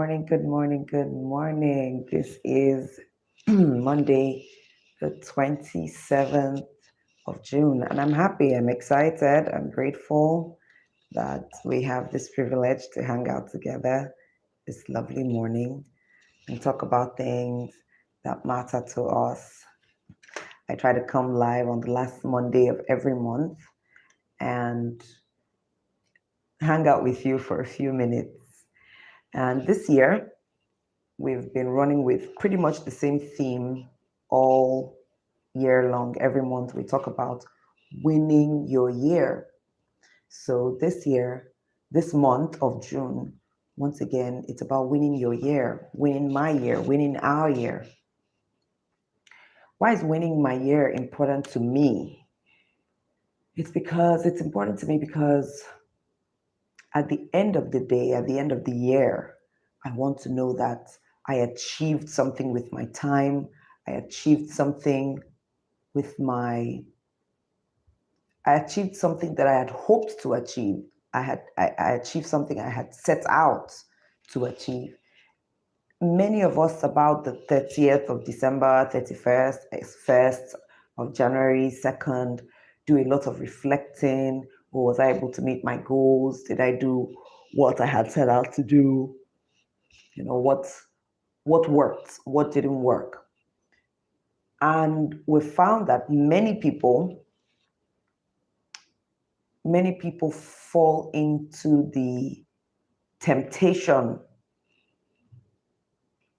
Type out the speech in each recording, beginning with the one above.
morning, good morning, good morning. This is Monday, the 27th of June, and I'm happy, I'm excited, I'm grateful that we have this privilege to hang out together this lovely morning and talk about things that matter to us. I try to come live on the last Monday of every month and hang out with you for a few minutes. And this year, we've been running with pretty much the same theme all year long. Every month, we talk about winning your year. So this month of June, once again, it's about winning your year, winning my year, winning our year. Why is winning my year important to me? It's important to me because at the end of the day, at the end of the year, I want to know that I achieved something with my time. I achieved something with my, I achieved something that I had hoped to achieve. I achieved something I had set out to achieve. Many of us about the 30th of December, 31st, 1st of January, 2nd, do a lot of reflecting. Oh, was I able to meet my goals? Did I do what I had set out to do? You know, what worked, what didn't work. And we found that many people fall into the temptation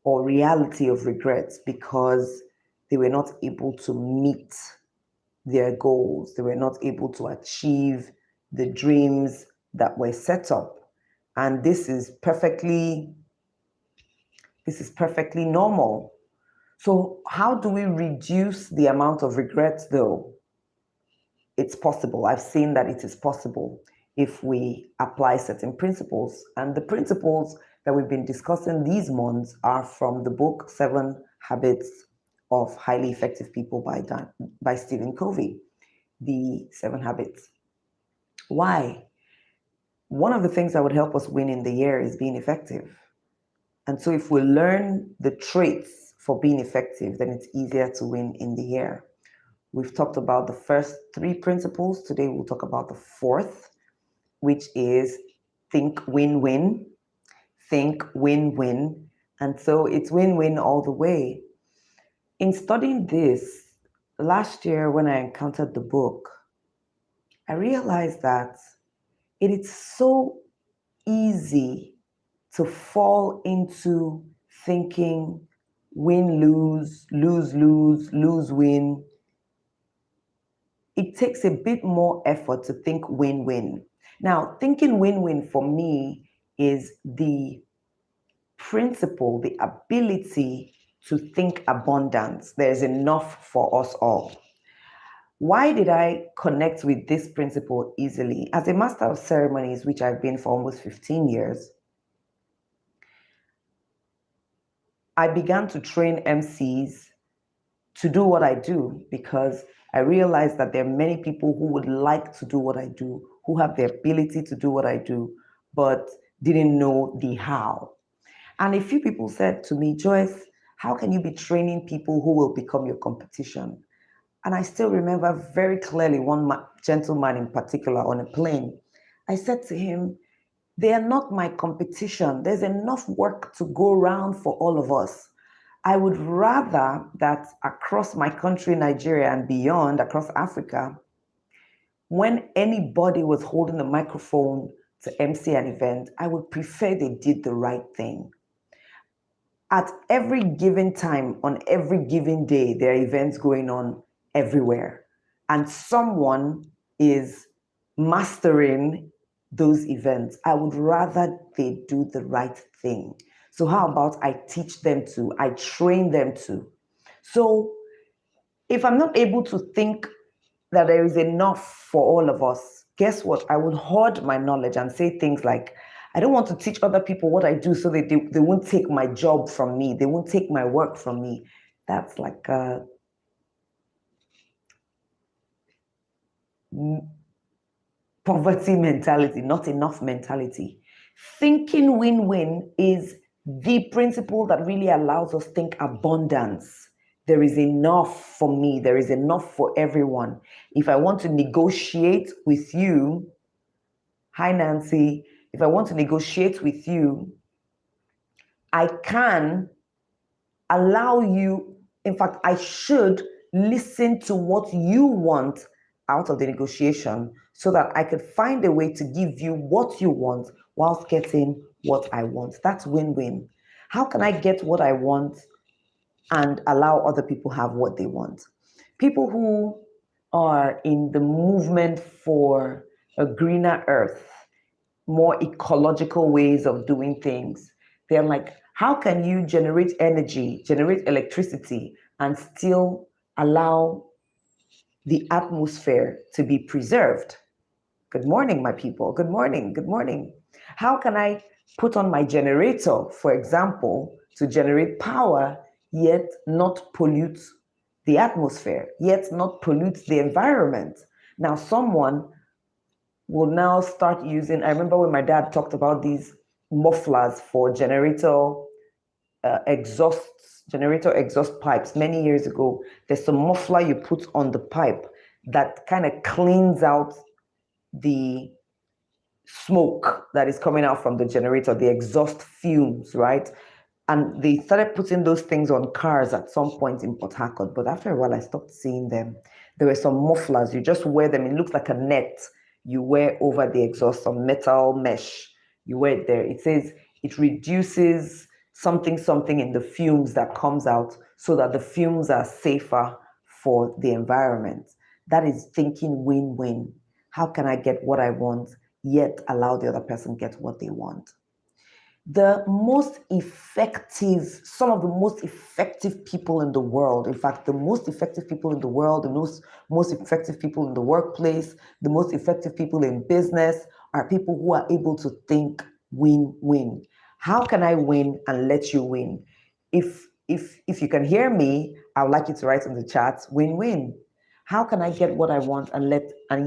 or reality of regrets because they were not able to meet their goals. They were not able to achieve the dreams that were set up. And this is perfectly normal. So how do we reduce the amount of regrets though? It's possible. I've seen that it is possible if we apply certain principles. And the principles that we've been discussing these months are from the book 7 Habits of Highly Effective People by Stephen Covey, the 7 Habits. Why? One of the things that would help us win in the year is being effective. And so if we learn the traits for being effective, then it's easier to win in the year. We've talked about the first 3 principles. Today we'll talk about the 4th, which is think win-win. Think win-win. And so it's win-win all the way. In studying this, last year when I encountered the book, I realized that it is so easy to fall into thinking win-lose, lose-lose, lose-win. It takes a bit more effort to think win-win. Now, thinking win-win for me is the principle, the ability to think abundance. There's enough for us all. Why did I connect with this principle easily? As a master of ceremonies, which I've been for almost 15 years, I began to train MCs to do what I do because I realized that there are many people who would like to do what I do, who have the ability to do what I do, but didn't know the how. And a few people said to me, Joyce, how can you be training people who will become your competition? And I still remember very clearly one gentleman in particular on a plane. I said to him, they are not my competition. There's enough work to go around for all of us. I would rather that across my country, Nigeria, and beyond, across Africa, when anybody was holding the microphone to MC an event, I would prefer they did the right thing. At every given time, on every given day, there are events going on everywhere. And someone is mastering those events. I would rather they do the right thing. So how about I teach them to, I train them to. So if I'm not able to think that there is enough for all of us, guess what? I would hoard my knowledge and say things like, I don't want to teach other people what I do so that they won't take my job from me. They won't take my work from me. That's like a poverty mentality, not enough mentality. Thinking win-win is the principle that really allows us think abundance. There is enough for me. There is enough for everyone. If I want to negotiate with you, hi Nancy, if I want to negotiate with you, I can allow you, in fact, I should listen to what you want out of the negotiation so that I could find a way to give you what you want whilst getting what I want. That's win-win. How can I get what I want and allow other people have what they want? People who are in the movement for a greener earth, more ecological ways of doing things, they're like, how can you generate energy, generate electricity, and still allow the atmosphere to be preserved? Good morning, my people. Good morning. Good morning. How can I put on my generator, for example, to generate power, yet not pollute the atmosphere, yet not pollute the environment? Now, someone will now start using, I remember when my dad talked about these mufflers for generator exhaust pipes many years ago. There's some muffler you put on the pipe that kind of cleans out the smoke that is coming out from the generator, the exhaust fumes, right? And they started putting those things on cars at some point in Port Harcourt, but after a while I stopped seeing them. There were some mufflers, you just wear them, it looks like a net you wear over the exhaust, some metal mesh, you wear it there. It says it reduces something in the fumes that comes out so that the fumes are safer for the environment. That is thinking win-win. How can I get what I want, yet allow the other person get what they want? Some of the most effective people in the world, in fact, the most effective people in the world, the most effective people in the workplace, the most effective people in business are people who are able to think win-win. How can I win and let you win? If you can hear me, I would like you to write in the chat, win-win. How can I get what I want and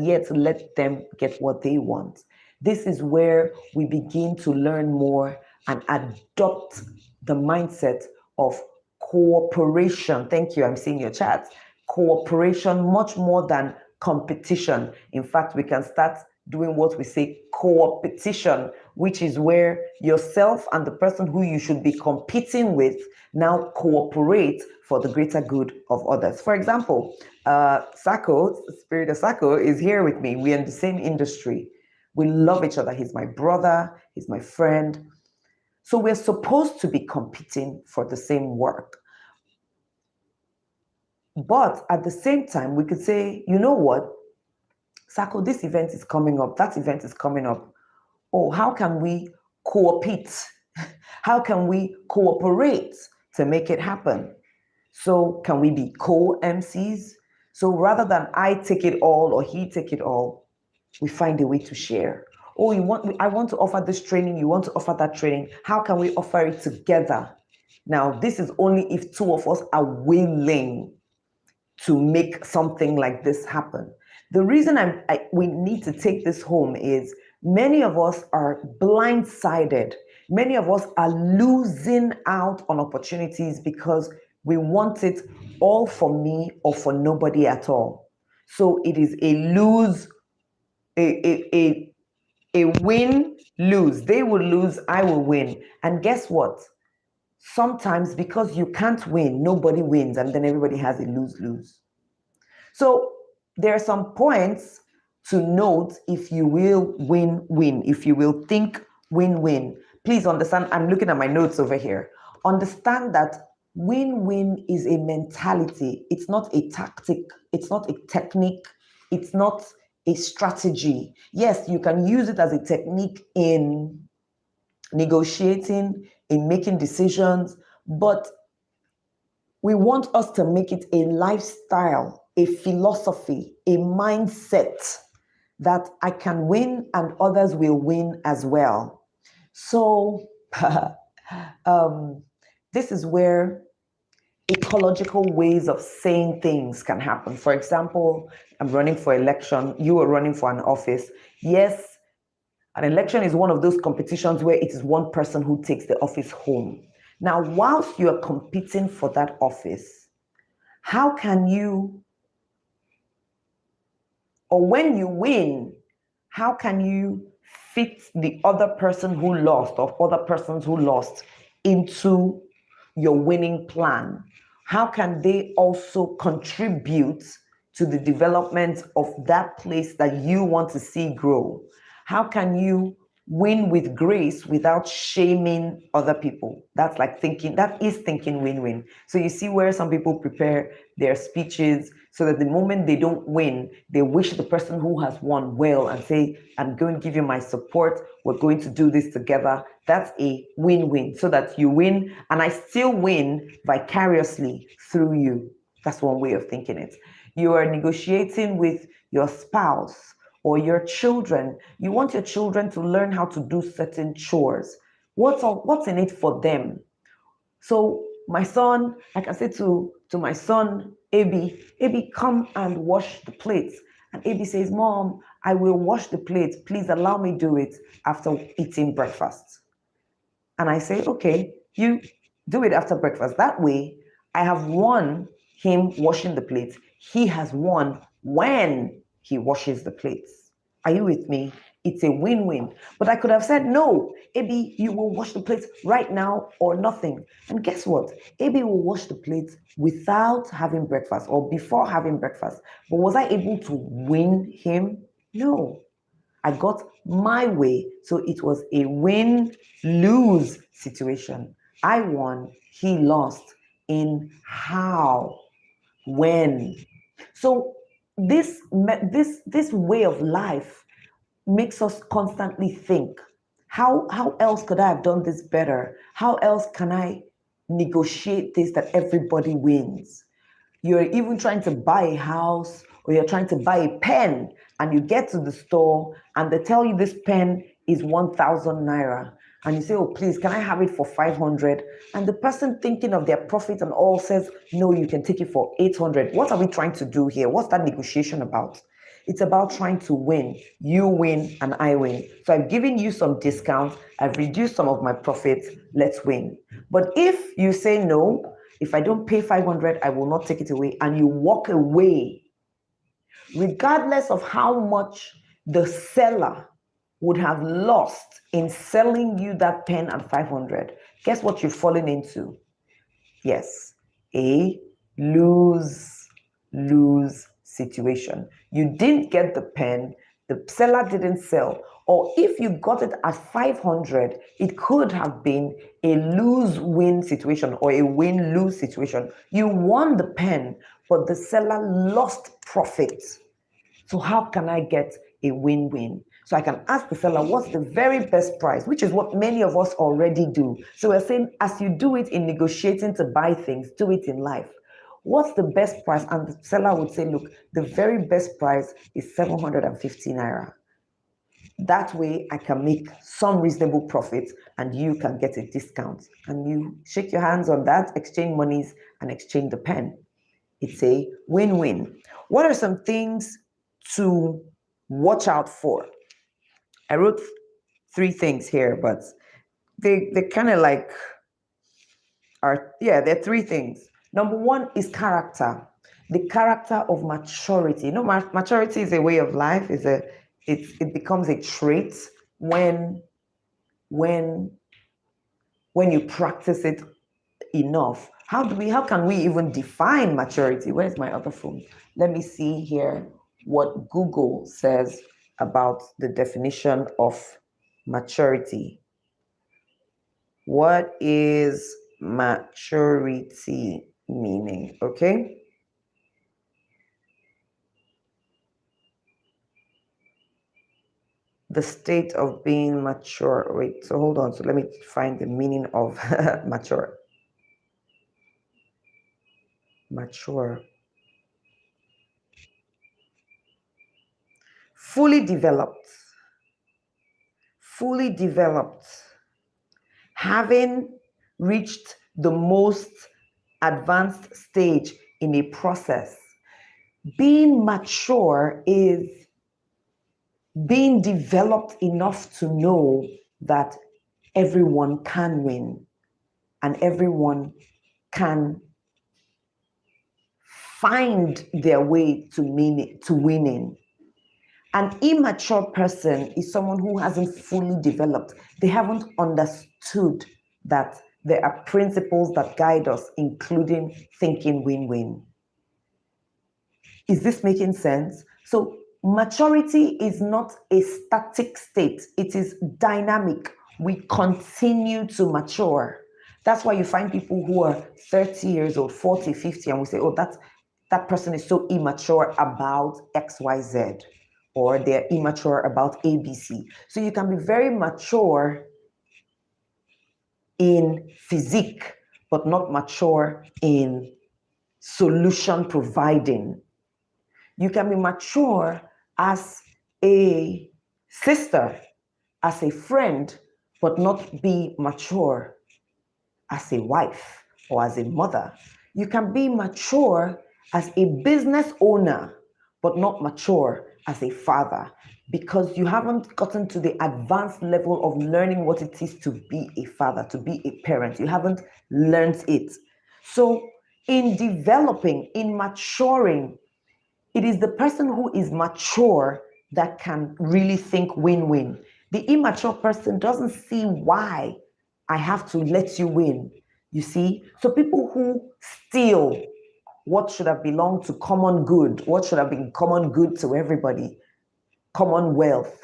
yet let them get what they want? This is where we begin to learn more and adopt the mindset of cooperation. Thank you, I'm seeing your chat. Cooperation much more than competition. In fact, we can start doing what we say co-opetition, which is where yourself and the person who you should be competing with now cooperate for the greater good of others. For example, Sako, Spirit of Sako, is here with me. We're in the same industry. We love each other. He's my brother, he's my friend. So we're supposed to be competing for the same work. But at the same time, we could say, you know what, Sako, this event is coming up, that event is coming up. Oh, how can we co-opete? How can we cooperate to make it happen? So can we be co-MCs? So rather than I take it all or he take it all, we find a way to share. Oh, I want to offer this training, you want to offer that training. How can we offer it together? Now, this is only if two of us are willing to make something like this happen. The reason we need to take this home is many of us are blindsided. Many of us are losing out on opportunities because we want it all for me or for nobody at all. So it is a lose, a win-lose. They will lose, I will win. And guess what? Sometimes because you can't win, nobody wins, and then everybody has a lose-lose. So there are some points to note if you will win-win, if you will think win-win. Please understand, I'm looking at my notes over here. Understand that win-win is a mentality. It's not a tactic. It's not a technique. It's not a strategy. Yes, you can use it as a technique in negotiating, in making decisions, but we want us to make it a lifestyle, a philosophy, a mindset that I can win and others will win as well. So this is where ecological ways of saying things can happen. For example, I'm running for election, you are running for an office. Yes, An election is one of those competitions where it is one person who takes the office home. Now, whilst you are competing for that office, how can you, or when you win, how can you fit the other person who lost or other persons who lost into your winning plan? How can they also contribute to the development of that place that you want to see grow? How can you win with grace without shaming other people? That's like thinking, that is thinking win-win. So you see where some people prepare their speeches so that the moment they don't win, they wish the person who has won well and say, I'm going to give you my support. We're going to do this together. That's a win-win, so that you win and I still win vicariously through you. That's one way of thinking it. You are negotiating with your spouse or your children. You want your children to learn how to do certain chores. What's in it for them? So my son, I can say to my son, Abi, come and wash the plates. And Abi says, Mom, I will wash the plates. Please allow me do it after eating breakfast. And I say, okay, you do it after breakfast. That way, I have won him washing the plates. He has won when he washes the plates. Are you with me? It's a win-win. But I could have said, no, Abi, you will wash the plates right now or nothing. And guess what? Abi will wash the plates without having breakfast or before having breakfast. But was I able to win him? No. I got my way. So it was a win-lose situation. I won, he lost in how, when. So this way of life makes us constantly think, how else could I have done this better? How else can I negotiate this that everybody wins? You're even trying to buy a house or you're trying to buy a pen and you get to the store and they tell you this pen is 1,000 naira. And you say, oh, please, can I have it for 500? And the person thinking of their profit and all says, no, you can take it for 800. What are we trying to do here? What's that negotiation about? It's about trying to win. You win and I win. So I've given you some discounts. I've reduced some of my profits. Let's win. But if you say no, if I don't pay 500, I will not take it away, and you walk away, regardless of how much the seller would have lost in selling you that pen at 500, guess what you've fallen into? Yes, a lose-lose situation. You didn't get the pen, the seller didn't sell, or if you got it at 500, it could have been a lose-win situation or a win-lose situation. You won the pen, but the seller lost profit. So how can I get a win-win? So I can ask the seller, what's the very best price, which is what many of us already do. So we're saying, as you do it in negotiating to buy things, do it in life. What's the best price? And the seller would say, look, the very best price is 750 naira. That way I can make some reasonable profit and you can get a discount. And you shake your hands on that, exchange monies and exchange the pen. It's a win-win. What are some things to watch out for? I wrote 3 things here, but they kind of like they're 3 things. Number 1 is character. The character of maturity. You know, maturity is a way of life. It becomes a trait when you practice it enough. How can we even define maturity? Where's my other phone? Let me see here what Google says about the definition of maturity. What is maturity meaning? Okay. The state of being mature. Wait, so hold on. So let me find the meaning of mature. Mature. Fully developed. Fully developed. Having reached the most advanced stage in a process. Being mature is being developed enough to know that everyone can win and everyone can find their way to winning. An immature person is someone who hasn't fully developed. They haven't understood that there are principles that guide us, including thinking win-win. Is this making sense? So maturity is not a static state. It is dynamic. We continue to mature. That's why you find people who are 30 years old, 40, 50, and we say, oh, that person is so immature about XYZ, or they're immature about ABC. So you can be very mature in physique, but not mature in solution providing. You can be mature as a sister, as a friend, but not be mature as a wife or as a mother. You can be mature as a business owner, but not mature as a father, because you haven't gotten to the advanced level of learning what it is to be a father, to be a parent. You haven't learned it. So in developing, in maturing, it is the person who is mature that can really think win-win. The immature person doesn't see why I have to let you win. You see? So people who steal what should have belonged to common good, what should have been common good to everybody, common wealth,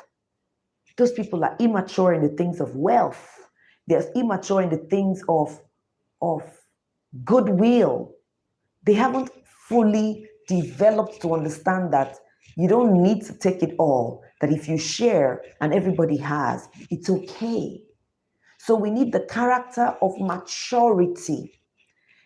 those people are immature in the things of wealth. They're immature in the things of goodwill. They haven't fully developed to understand that you don't need to take it all, that if you share and everybody has, it's okay. So we need the character of maturity,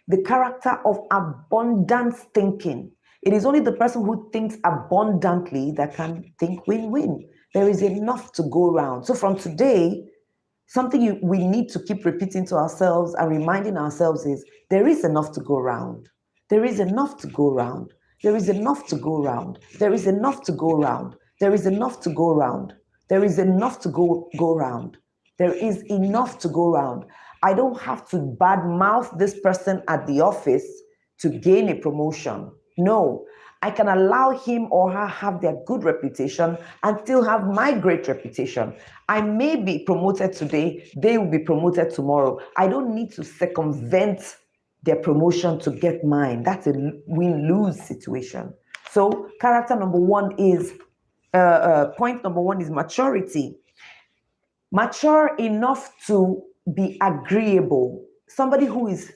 the character of abundant thinking. It is only the person who thinks abundantly that can think win-win. There is enough to go around. So from today, something we need to keep repeating to ourselves and reminding ourselves is there is enough to go around. There is enough to go around. There is enough to go around. There is enough to go around. There is enough to go around. There is enough to go around. There is enough to go around. I don't have to badmouth this person at the office to gain a promotion. No, I can allow him or her have their good reputation and still have my great reputation. I may be promoted today, they will be promoted tomorrow. I don't need to circumvent their promotion to get mine. That's a win-lose situation. So character number one is, point number one is maturity. Mature enough to be agreeable. Somebody who is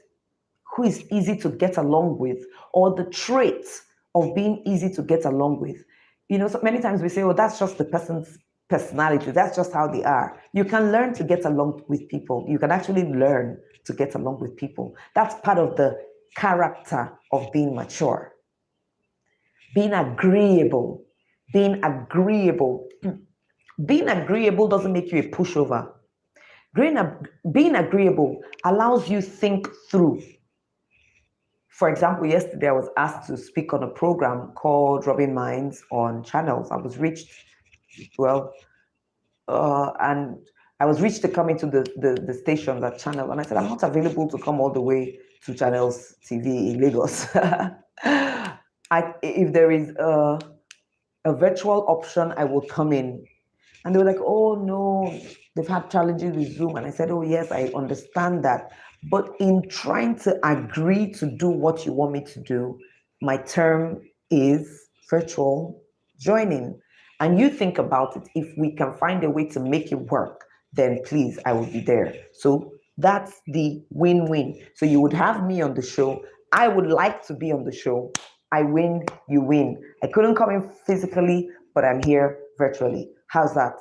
easy to get along with, or the traits of being easy to get along with. You know, so many times we say, oh, that's just the person's personality. That's just how they are. You can learn to get along with people. You can actually learn to get along with people. That's part of the character of being mature. Being agreeable. Being agreeable. Being agreeable doesn't make you a pushover. Being agreeable allows you think through. For example, yesterday I was asked to speak on a program called Rubbing Minds on Channels. I was reached, and I was reached to come into the station, that channel, and I said, I'm not available to come all the way to Channels TV in Lagos. If there is a virtual option, I will come in. And they were like, oh no, they've had challenges with Zoom. And I said, oh yes, I understand that. But in trying to agree to do what you want me to do, my term is virtual joining. And you think about it, if we can find a way to make it work, then please, I will be there. So that's the win-win. So you would have me on the show. I would like to be on the show. I win, you win. I couldn't come in physically, but I'm here virtually. How's that?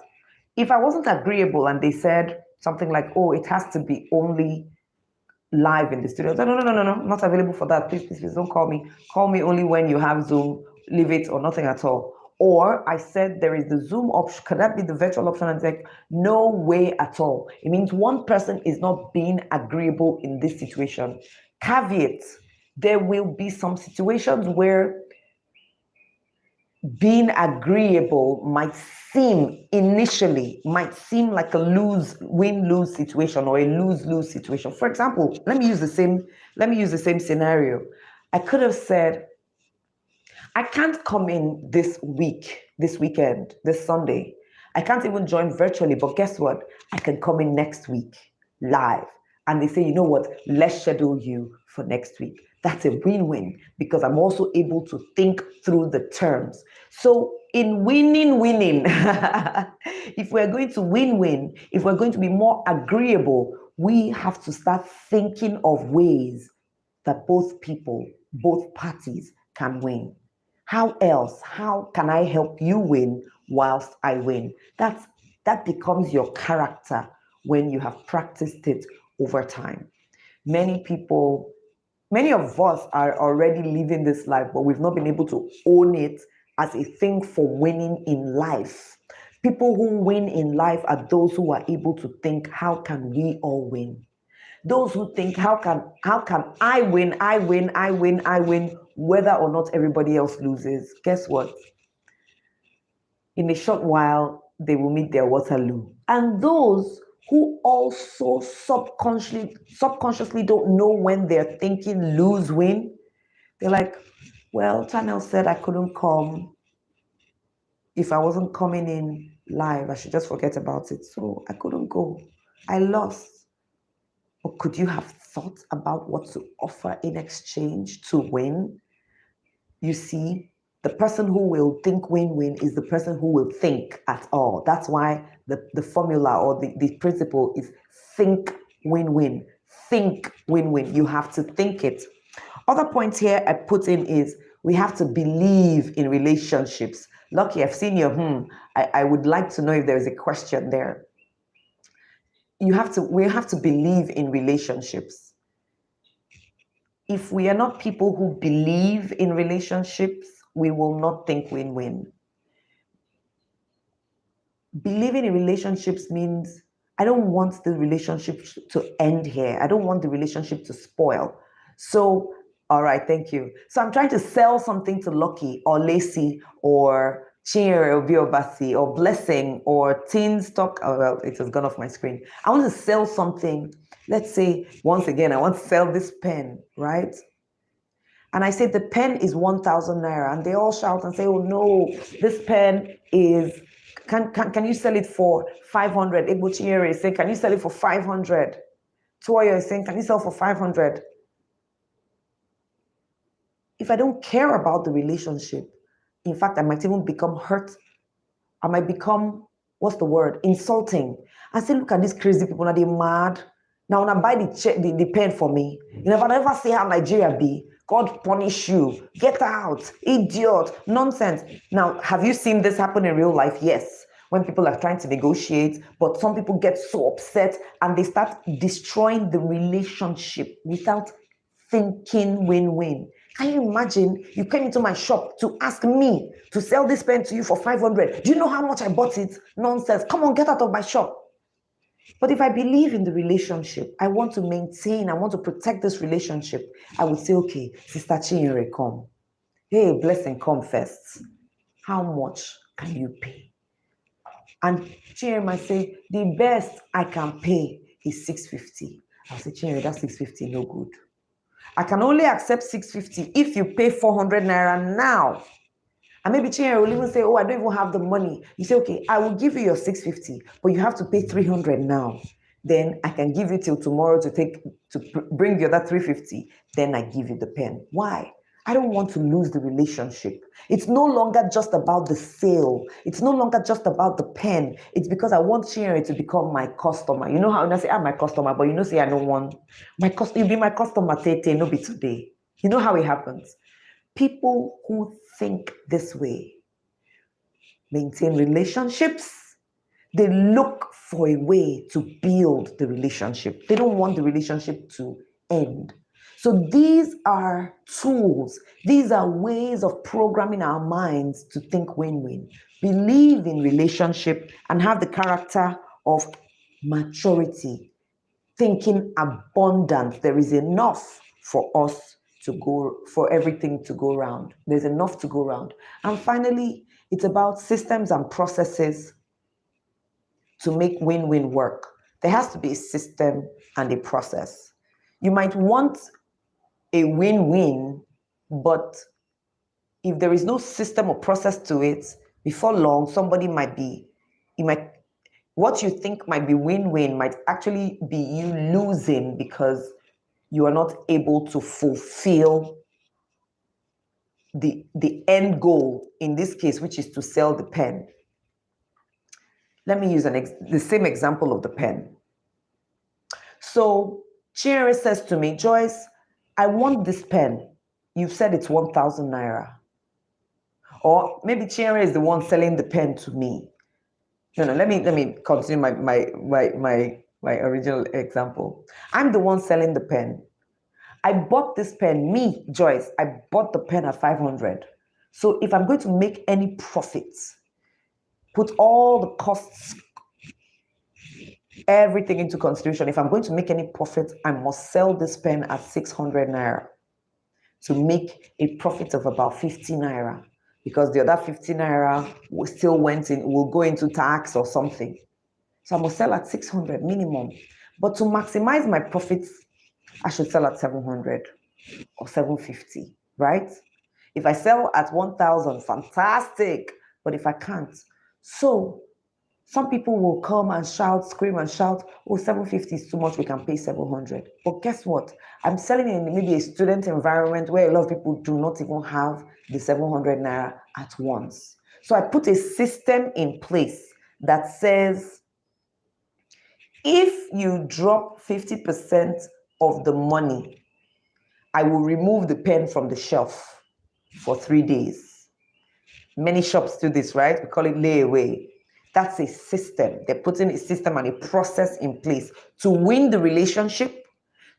If I wasn't agreeable and they said something like, oh, it has to be only live in the studio, I said, no, I'm not available for that. Please, don't call me. Call me only when you have Zoom, leave it or nothing at all. Or I said there is the Zoom option. Could that be the virtual option? And it's like, no way at all. It means one person is not being agreeable in this situation. Caveat, there will be some situations where being agreeable initially might seem like a win-lose situation or a lose-lose situation. For example, let me use the same scenario. I could have said, I can't come in this weekend, this Sunday. I can't even join virtually, but guess what? I can come in next week live. And they say, you know what? Let's schedule you for next week. That's a win-win because I'm also able to think through the terms. So in winning, if we're going to win-win, if we're going to be more agreeable, we have to start thinking of ways that both parties can win. How else? How can I help you win whilst I win? That becomes your character when you have practiced it over time. Many of us are already living this life, but we've not been able to own it as a thing for winning in life. People who win in life are those who are able to think, how can we all win? Those who think, how can I win, whether or not everybody else loses. Guess what? In a short while, they will meet their Waterloo. And those who also subconsciously don't know when they're thinking lose-win, they're like, well, Chanel said I couldn't come. If I wasn't coming in live, I should just forget about it. So I couldn't go. I lost. But could you have thought about what to offer in exchange to win? You see, the person who will think win-win is the person who will think at all. That's why the formula or the principle is think win-win. Think win-win. You have to think it. Other points here I put in is we have to believe in relationships. Lucky, I've seen your I would like to know if there's a question there. We have to believe in relationships. If we are not people who believe in relationships, we will not think win-win. Believing in relationships means I don't want the relationship to end here. I don't want the relationship to spoil. So, all right, thank you. So I'm trying to sell something to Lucky or Lacey or Chinyere or Biobasi or Blessing or Teen Stock. Oh, well, it has gone off my screen. I want to sell something. Let's say, once again, I want to sell this pen, right? And I say the pen is 1,000 naira. And they all shout and say, oh no, this pen is, can you sell it for 500? Egbo Chinyere is saying, can you sell it for 500? Toyo is saying, can you sell for 500? If I don't care about the relationship, in fact, I might even become hurt. I might become, what's the word? Insulting. I say, look at these crazy people, now they're mad. Now, when I buy the pen for me, you never see how Nigeria be. God punish you. Get out. Idiot. Nonsense. Now, have you seen this happen in real life? Yes. When people are trying to negotiate, but some people get so upset and they start destroying the relationship without thinking win-win. Can you imagine you came into my shop to ask me to sell this pen to you for 500? Do you know how much I bought it? Nonsense. Come on, get out of my shop. But if I believe in the relationship, I want to maintain, I want to protect this relationship, I would say, okay, Sister Chinyere, come. Hey, Blessing, come first. How much can you pay? And Chinyere might say, the best I can pay is 650. I'll say, Chinyere, that's 650, no good. I can only accept 650 if you pay 400 naira now. And maybe Chinyere will even say, oh, I don't even have the money. You say, okay, I will give you your 650, but you have to pay 300 now. Then I can give you till tomorrow to bring the other 350. Then I give you the pen. Why? I don't want to lose the relationship. It's no longer just about the sale. It's no longer just about the pen. It's because I want Chinyere to become my customer. You know how I say, I'm my customer, but you know, say I don't want you be my customer, Tete, no be today. You know how it happens. People who think this way maintain relationships. They look for a way to build the relationship. They don't want the relationship to end. So these are tools. These are ways of programming our minds to think win-win. Believe in relationship and have the character of maturity. Thinking abundant. There is enough for us for everything to go round. There's enough to go round. And finally, it's about systems and processes to make win-win work. There has to be a system and a process. You might want a win-win, but if there is no system or process to it, before long, what you think might be win-win might actually be you losing because you are not able to fulfill the end goal, in this case, which is to sell the pen. Let me use the same example of the pen. So Chiere says to me, Joyce, I want this pen. You've said it's 1,000 naira. Or maybe Chiere is the one selling the pen to me. No, let me continue my original example. I'm the one selling the pen. I bought this pen, me, Joyce, I bought the pen at 500. So if I'm going to make any profits, put all the costs, everything into consideration. If I'm going to make any profit, I must sell this pen at 600 naira to make a profit of about 50 naira, because the other 50 naira will go into tax or something. So I must sell at 600 minimum. But to maximize my profits, I should sell at 700 or 750, right? If I sell at 1,000, fantastic. But if I can't, so some people will come and shout, scream and shout, oh, 750 is too much, we can pay 700. But guess what? I'm selling in maybe a student environment where a lot of people do not even have the 700 naira at once. So I put a system in place that says, if you drop 50% of the money, I will remove the pen from the shelf for 3 days. Many shops do this, right? We call it layaway. That's a system. They're putting a system and a process in place to win the relationship,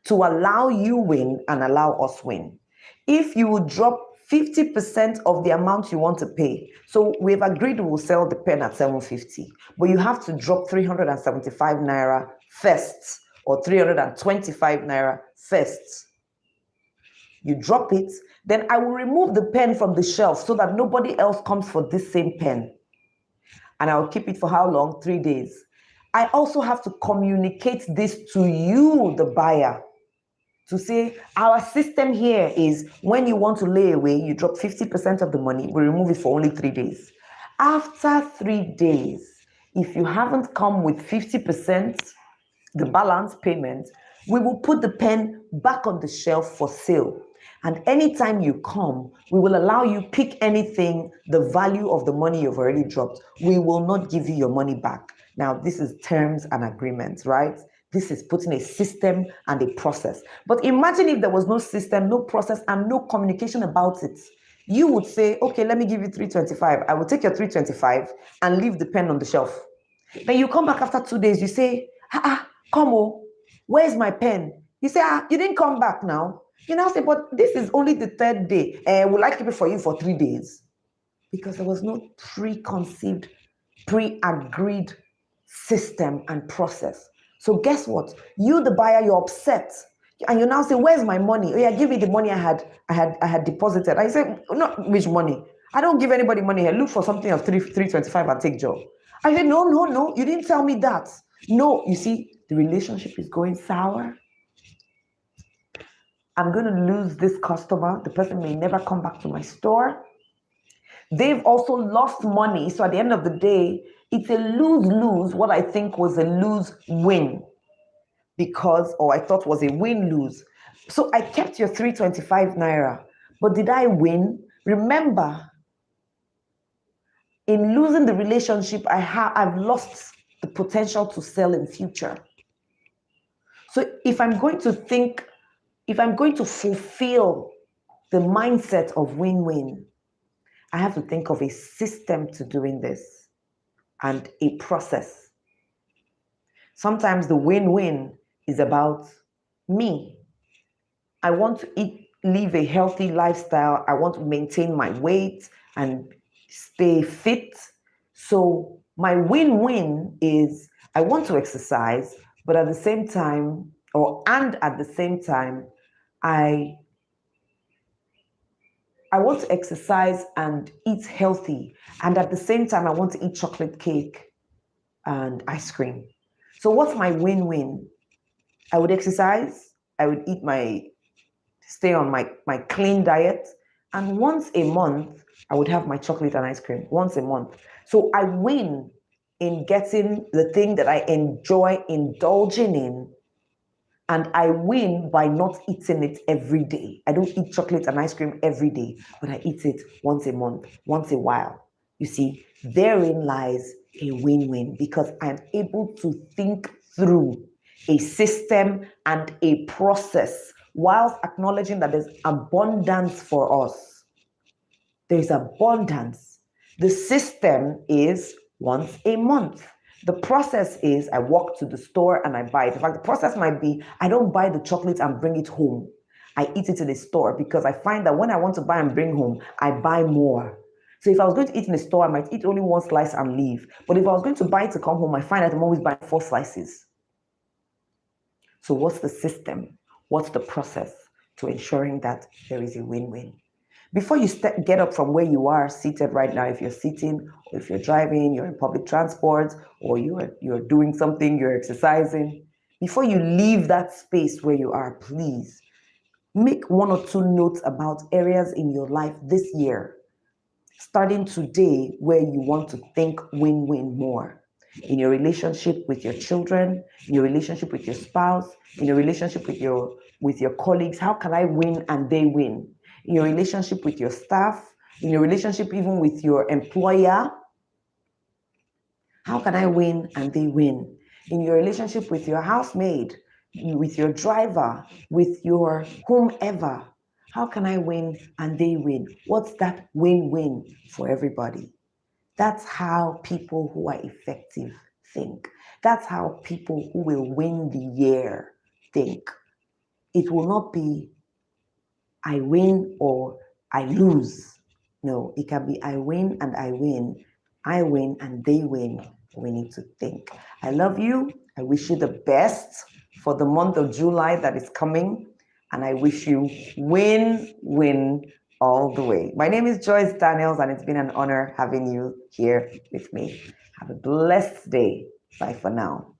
to allow you win and allow us win. If you would drop 50% of the amount you want to pay, so we've agreed we'll sell the pen at 750, but you have to drop 375 naira first or 325 naira first. You drop it, then I will remove the pen from the shelf so that nobody else comes for this same pen. And I'll keep it for how long? 3 days. I also have to communicate this to you, the buyer, to say, our system here is when you want to lay away, you drop 50% of the money, we remove it for only 3 days. After 3 days, if you haven't come with 50%, the balance payment, we will put the pen back on the shelf for sale. And anytime you come, we will allow you pick anything, the value of the money you've already dropped. We will not give you your money back. Now, this is terms and agreements, right? This is putting a system and a process. But imagine if there was no system, no process, and no communication about it. You would say, okay, let me give you 325. I will take your 325 and leave the pen on the shelf. Then you come back after 2 days, you say, come on, where's my pen? You say, you didn't come back now. You now say, but this is only the 3rd day. Will I keep it for you for 3 days? Because there was no preconceived, pre-agreed system and process. So guess what? You, the buyer, you're upset. And you now say, where's my money? Oh yeah, give me the money I had deposited. I say, not which money? I don't give anybody money here. Look for something of 325 and take job. I said, no, you didn't tell me that. No, you see, the relationship is going sour. I'm going to lose this customer. The person may never come back to my store. They've also lost money. So at the end of the day, it's a lose-lose, what I think was a lose-win, or I thought was a win-lose. So I kept your 325 naira, but did I win? Remember, in losing the relationship, I've lost the potential to sell in future. So if I'm going to fulfill the mindset of win-win, I have to think of a system to doing this and a process. Sometimes the win-win is about me. I want to live a healthy lifestyle. I want to maintain my weight and stay fit. So my win-win is I want to exercise, but at the same time, I I want to exercise and eat healthy. And at the same time, I want to eat chocolate cake and ice cream. So what's my win-win? I would exercise, I would stay on my clean diet, and once a month, I would have my chocolate and ice cream once a month. So I win in getting the thing that I enjoy indulging in, and I win by not eating it every day. I don't eat chocolate and ice cream every day, but I eat it once a month, once a while. You see, therein lies a win-win because I'm able to think through a system and a process whilst acknowledging that there's abundance for us. There's abundance. The system is once a month. The process is I walk to the store and I buy it. In fact, the process might be I don't buy the chocolate and bring it home. I eat it in the store because I find that when I want to buy and bring home, I buy more. So if I was going to eat in the store, I might eat only one slice and leave. But if I was going to buy it to come home, I find that I'm always buying 4 slices. So what's the system? What's the process to ensuring that there is a win-win? Before you get up from where you are seated right now, if you're sitting, or if you're driving, you're in public transport, or you're doing something, you're exercising, before you leave that space where you are, please make 1 or 2 notes about areas in your life this year, starting today, where you want to think win-win more. In your relationship with your children, in your relationship with your spouse, in your relationship with your colleagues, how can I win and they win? In your relationship with your staff, in your relationship even with your employer, how can I win and they win? In your relationship with your housemaid, with your driver, with your whomever, how can I win and they win? What's that win-win for everybody? That's how people who are effective think. That's how people who will win the year think. It will not be I win or I lose. No, it can be I win and I win. I win and they win. We need to think. I love you. I wish you the best for the month of July that is coming. And I wish you win all the way. My name is Joyce Daniels, and it's been an honor having you here with me. Have a blessed day. Bye for now.